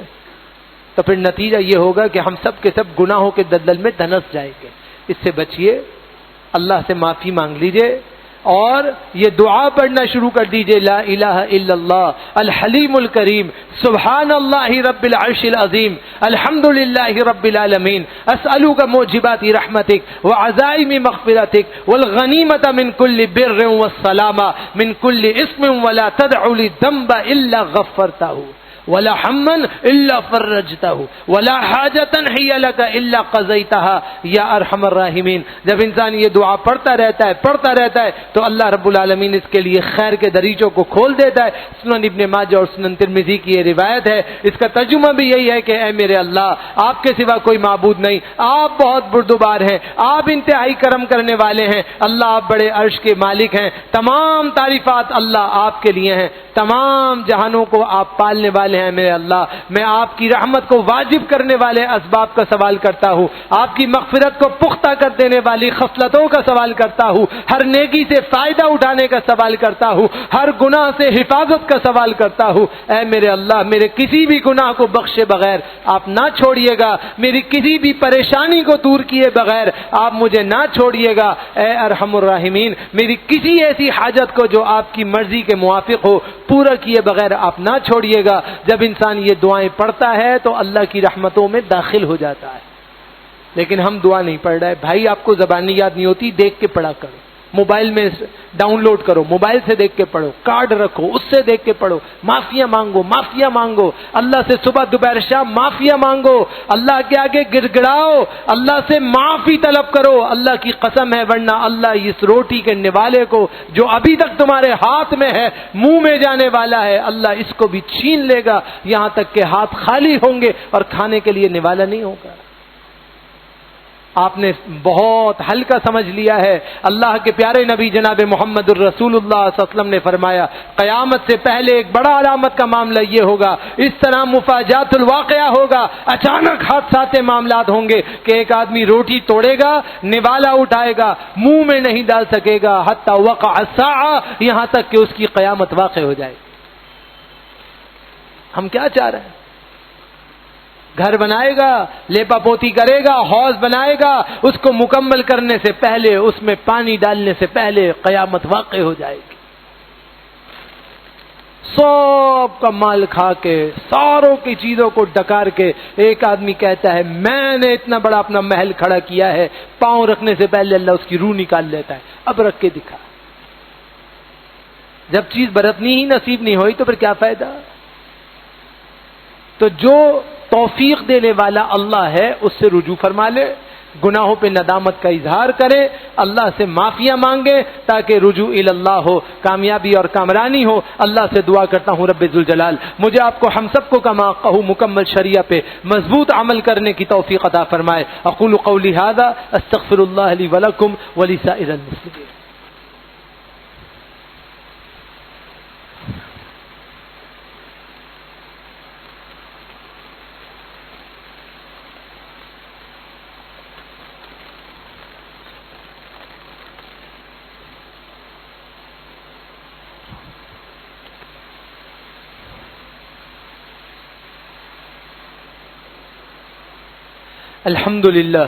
تو پھر نتیجہ یہ ہوگا کہ ہم سب کے سب گناہوں کے دلدل میں دھنس جائیں گے. اس سے بچیے, اللہ سے معافی مانگ لیجئے اور یہ دعا پڑھنا شروع کر دیجئے. لا الہ الا اللہ الحلیم الکریم سبحان اللہ رب العرش العظیم الحمدللہ رب العالمین اسألک موجبات رحمتک وعزائم مغفرتک والغنیمۃ من کل بر والسلامہ من کل اسم ولا تدع لی ذنب الا غفرتہ ولا ہما الا فرجتہ ولا حاجتا ہی لک الا قضیتہا یا ارحم الراحمین. جب انسان یہ دعا پڑھتا رہتا ہے تو اللہ رب العالمین اس کے لیے خیر کے دریچوں کو کھول دیتا ہے. سنن ابن ماجہ اور سنن ترمذی کی یہ روایت ہے. اس کا ترجمہ بھی یہی ہے کہ اے میرے اللہ, آپ کے سوا کوئی معبود نہیں, آپ بہت بردبار ہیں, آپ انتہائی کرم کرنے والے ہیں. اللہ آپ بڑے عرش کے مالک ہیں, تمام تعریفات اللہ آپ کے لیے ہیں, تمام جہانوں کو آپ پالنے والے ہیں. میرے اللہ, میں آپ کی رحمت کو واجب کرنے والے اسباب کا سوال کرتا ہوں, آپ کی مغفرت کو پختہ کر دینے والی خصلتوں کا سوال کرتا ہوں, ہر نیکی سے فائدہ اٹھانے کا سوال کرتا ہوں, ہر گناہ سے حفاظت کا سوال کرتا ہوں. اے میرے اللہ, میرے کسی بھی گناہ کو بخشے بغیر آپ نہ چھوڑیے گا, میری کسی بھی پریشانی کو دور کیے بغیر آپ مجھے نہ چھوڑیے گا. اے ارحم الراحمین, میری کسی ایسی حاجت کو جو آپ کی مرضی کے موافق ہو پورا کیے بغیر آپ نہ چھوڑیے گا. جب انسان یہ دعائیں پڑھتا ہے تو اللہ کی رحمتوں میں داخل ہو جاتا ہے. لیکن ہم دعا نہیں پڑھ رہے. بھائی آپ کو زبانی یاد نہیں ہوتی, دیکھ کے پڑھا کرو, موبائل میں ڈاؤن لوڈ کرو, موبائل سے دیکھ کے پڑھو, کارڈ رکھو, اس سے دیکھ کے پڑھو. معافیاں مانگو, معافیاں مانگو, اللہ سے صبح دوپہر شام معافیاں مانگو, اللہ کے آگے گڑ گڑاؤ, اللہ سے معافی طلب کرو. اللہ کی قسم ہے, ورنہ اللہ اس روٹی کے نوالے کو جو ابھی تک تمہارے ہاتھ میں ہے, منہ میں جانے والا ہے, اللہ اس کو بھی چھین لے گا, یہاں تک کہ ہاتھ خالی ہوں گے اور کھانے کے لیے نوالا نہیں ہوگا. آپ نے بہت ہلکا سمجھ لیا ہے. اللہ کے پیارے نبی جناب محمد الرسول اللہ صلی اللہ علیہ وسلم نے فرمایا, قیامت سے پہلے ایک بڑا علامت کا معاملہ یہ ہوگا, اس طرح مفاجات الواقعہ ہوگا, اچانک حادثات معاملات ہوں گے کہ ایک آدمی روٹی توڑے گا, نوالا اٹھائے گا, منہ میں نہیں ڈال سکے گا, حتی وقع الساعہ, یہاں تک کہ اس کی قیامت واقع ہو جائے. ہم کیا چاہ رہے ہیں؟ گھر بنائے گا, لیپا پوتی کرے گا, حوض بنائے گا, اس کو مکمل کرنے سے پہلے, اس میں پانی ڈالنے سے پہلے قیامت واقع ہو جائے گی. سب کا مال کھا کے, ساروں کی چیزوں کو ڈکار کے ایک آدمی کہتا ہے میں نے اتنا بڑا اپنا محل کھڑا کیا ہے, پاؤں رکھنے سے پہلے اللہ اس کی روح نکال لیتا ہے, اب رکھ کے دکھا. جب چیز برتنی ہی نصیب نہیں ہوئی تو پھر کیا فائدہ. تو جو توفیق دینے والا اللہ ہے اس سے رجوع فرما لے, گناہوں پہ ندامت کا اظہار کرے, اللہ سے معافیاں مانگے تاکہ رجوع اللہ ہو, کامیابی اور کامرانی ہو. اللہ سے دعا کرتا ہوں رب ذوالجلال مجھے آپ کو ہم سب کو کما کہو مکمل شریعہ پہ مضبوط عمل کرنے کی توفیق عطا فرمائے. اقول قولی ھذا استغفر اللہ لی ولکم ولسائر المسلمین. الحمد للہ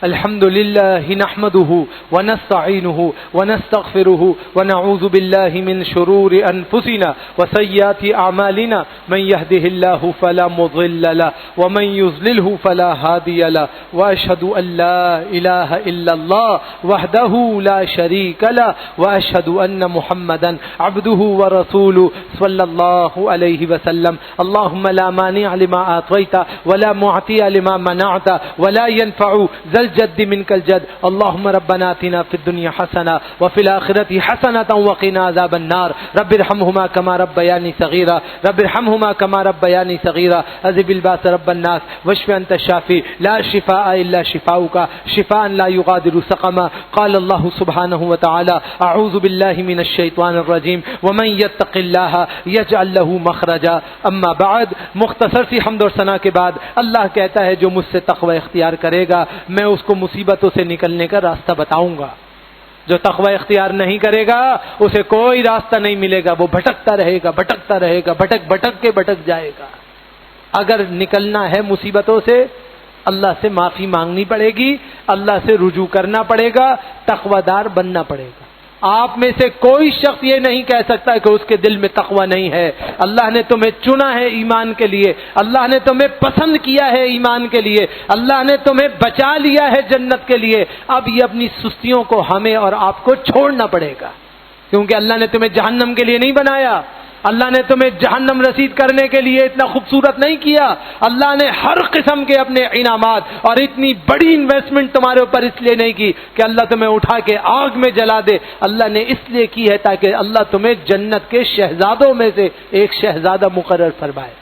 الحمد لله نحمده ونستعينه ونستغفره ونعوذ بالله من شرور أنفسنا وسيئات أعمالنا من يهده الله فلا مضل له ومن يضلله فلا هادي له وأشهد أن لا إله إلا الله وحده لا شريك له وأشهد أن محمدا عبده ورسوله صلى الله عليه وسلم اللهم لا مانع لما أعطيت ولا معطي لما منعت ولا ينفع ذا الجد منك الجد اللهم ربنا آتنا في الدنيا حسنة وفي الآخرة حسنة وقنا عذاب النار رب ارحمهما كما ربياني صغيرا رب ارحمهما كما ربياني صغيرا أذهب الباس رب الناس واشف أنت الشافي لا شفاء إلا شفاؤك شفاء لا يغادر سقما قال الله سبحانه وتعالى أعوذ بالله من الشيطان الرجيم ومن يتق الله يجعل له مخرجا اما بعد مختصر سی حمد اور ثنا کے بعد اللہ کہتا ہے جو مجھ سے تقوی اختیار کرے گا میں اس کو مصیبتوں سے نکلنے کا راستہ بتاؤں گا. جو تقوی اختیار نہیں کرے گا اسے کوئی راستہ نہیں ملے گا, وہ بھٹکتا رہے گا بھٹکتا رہے گا بھٹک کے بھٹک جائے گا. اگر نکلنا ہے مصیبتوں سے اللہ سے معافی مانگنی پڑے گی, اللہ سے رجوع کرنا پڑے گا, تقوی دار بننا پڑے گا. آپ میں سے کوئی شخص یہ نہیں کہہ سکتا کہ اس کے دل میں تقوی نہیں ہے. اللہ نے تمہیں چنا ہے ایمان کے لیے, اللہ نے تمہیں پسند کیا ہے ایمان کے لیے, اللہ نے تمہیں بچا لیا ہے جنت کے لیے. اب یہ اپنی سستیوں کو ہمیں اور آپ کو چھوڑنا پڑے گا, کیونکہ اللہ نے تمہیں جہنم کے لیے نہیں بنایا. اللہ نے تمہیں جہنم رسید کرنے کے لیے اتنا خوبصورت نہیں کیا. اللہ نے ہر قسم کے اپنے انعامات اور اتنی بڑی انویسٹمنٹ تمہارے اوپر اس لیے نہیں کی کہ اللہ تمہیں اٹھا کے آگ میں جلا دے. اللہ نے اس لیے کی ہے تاکہ اللہ تمہیں جنت کے شہزادوں میں سے ایک شہزادہ مقرر فرمائے.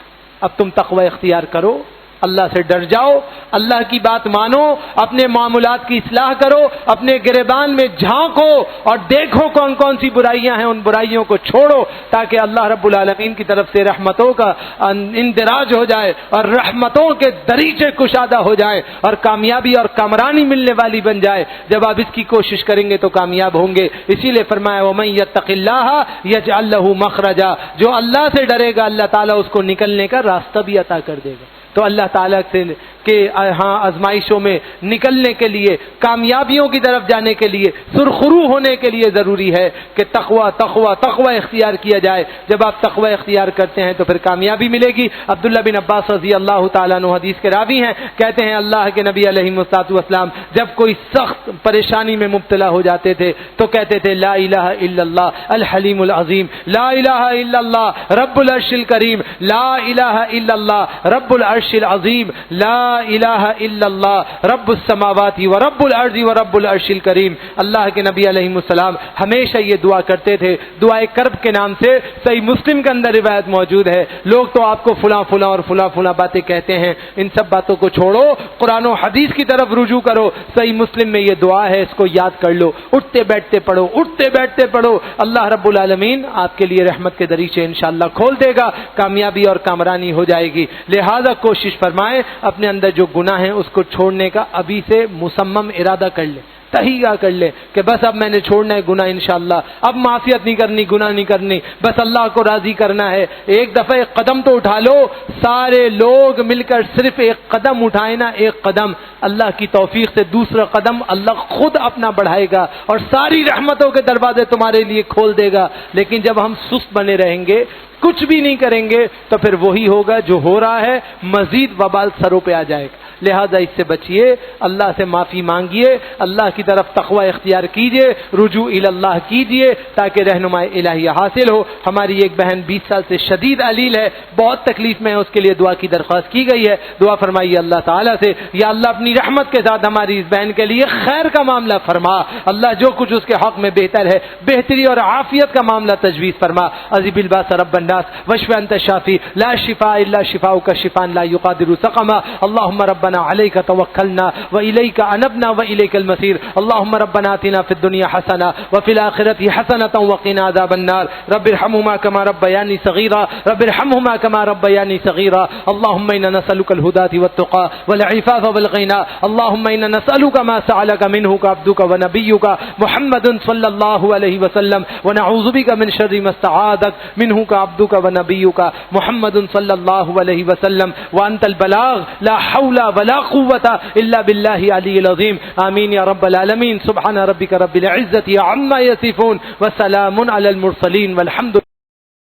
اب تم تقوی اختیار کرو, اللہ سے ڈر جاؤ, اللہ کی بات مانو, اپنے معاملات کی اصلاح کرو, اپنے گریبان میں جھانکو اور دیکھو کون کون سی برائیاں ہیں, ان برائیوں کو چھوڑو تاکہ اللہ رب العالمین کی طرف سے رحمتوں کا اندراج ہو جائے اور رحمتوں کے دریچے کشادہ ہو جائے اور کامیابی اور کامرانی ملنے والی بن جائے. جب آپ اس کی کوشش کریں گے تو کامیاب ہوں گے. اسی لیے فرمایا وَمَن يَتَّقِ اللَّهَ يَجْعَل لَّهُ مَخْرَجًا, جو اللہ سے ڈرے گا اللہ تعالیٰ اس کو نکلنے کا راستہ بھی عطا کر دے گا. تو اللہ تعالیٰ سے کہ ہاں آزمائشوں میں نکلنے کے لیے, کامیابیوں کی طرف جانے کے لیے, سرخرو ہونے کے لیے ضروری ہے کہ تقوی اختیار کیا جائے. جب آپ تقوی اختیار کرتے ہیں تو پھر کامیابی ملے گی. عبداللہ بن عباس رضی اللہ تعالیٰ عنہ حدیث کے راوی ہیں, کہتے ہیں اللہ کے نبی علیہ الصلوۃ والسلام جب کوئی سخت پریشانی میں مبتلا ہو جاتے تھے تو کہتے تھے لا الہ الا اللہ الحلیم العظیم, لا الہ الا اللہ رب العرش الکریم, لا الہ الا اللہ رب العرش العظیم, لا الہ الا اللہ رب السماوات و رب الارض و رب العرش الکریم. اللہ کے نبی علیہ السلام ہمیشہ یہ دعا کرتے تھے, دعائے کرب کے نام سے. صحیح مسلم کے اندر روایت موجود ہے. لوگ تو آپ کو فلاں اور فلاں باتیں کہتے ہیں, ان سب باتوں کو چھوڑو, قرآن و حدیث کی طرف رجوع کرو. صحیح مسلم میں یہ دعا ہے, اس کو یاد کر لو, اٹھتے بیٹھتے پڑھو. اللہ رب العالمین آپ کے لیے رحمت کے دریچے انشاءاللہ کھول دے گا, کامیابی اور کامرانی ہو جائے گی. لہذا کوشش فرمائیں اپنے اندر جو گناہ ہیں اس کو چھوڑنے کا ابھی سے مصمم ارادہ کر لیں, تہیہ کر لے کہ بس اب میں نے چھوڑنا ہے گناہ انشاءاللہ, اب معصیت نہیں کرنی, گناہ نہیں کرنی, بس اللہ کو راضی کرنا ہے. ایک دفعہ ایک قدم تو اٹھا لو, سارے لوگ مل کر صرف ایک قدم اٹھائیں نا, ایک قدم, اللہ کی توفیق سے دوسرا قدم اللہ خود اپنا بڑھائے گا اور ساری رحمتوں کے دروازے تمہارے لیے کھول دے گا. لیکن جب ہم سست بنے رہیں گے, کچھ بھی نہیں کریں گے, تو پھر وہی ہوگا جو ہو رہا ہے, مزید وبال سروں پہ آ جائے گا. لہذا اس سے بچیے, اللہ سے معافی مانگیے, اللہ کی طرف تقوی اختیار کیجیے, رجوع اللہ کیجیے تاکہ رہنمائی الہی حاصل ہو. ہماری ایک بہن 20 سال سے شدید علیل ہے, بہت تکلیف میں ہے, اس کے لیے دعا کی درخواست کی گئی ہے. دعا فرمائیے اللہ تعالیٰ سے, یا اللہ اپنی رحمت کے ساتھ ہماری اس بہن کے لیے خیر کا معاملہ فرما. اللہ جو کچھ اس کے حق میں بہتر ہے, بہتری اور عافیت کا معاملہ تجویز فرما. عزیب الباس رب الناس واشف انت الشافی لا شفاء الا شفاؤک شفاء لا یغادر سقما. اللهم ربنا عليك توكلنا وإليك أنبنا وإليك المصير. اللهم ربنا آتنا في الدنيا حسنة وفي الآخرة حسنة وقنا عذاب النار رب ارحمهما كما ربياني صغيرا رب ارحمهما كما ربياني صغيرا اللهم إنا نسألك الهدى والتقى والعفاف والغنى اللهم إنا نسألك ما سألك منه عبدك ونبيك محمد صلى الله عليه وسلم ونعوذ بك من شر ما استعاذك منه عبدك ونبيك محمد صلى الله عليه وسلم وأنت البلاغ لا حول ولا قوة إلا بالله العلي العظيم آمين يا رب العالمين سبحان ربك رب العزة عما يصفون وسلام على المرسلين والحمد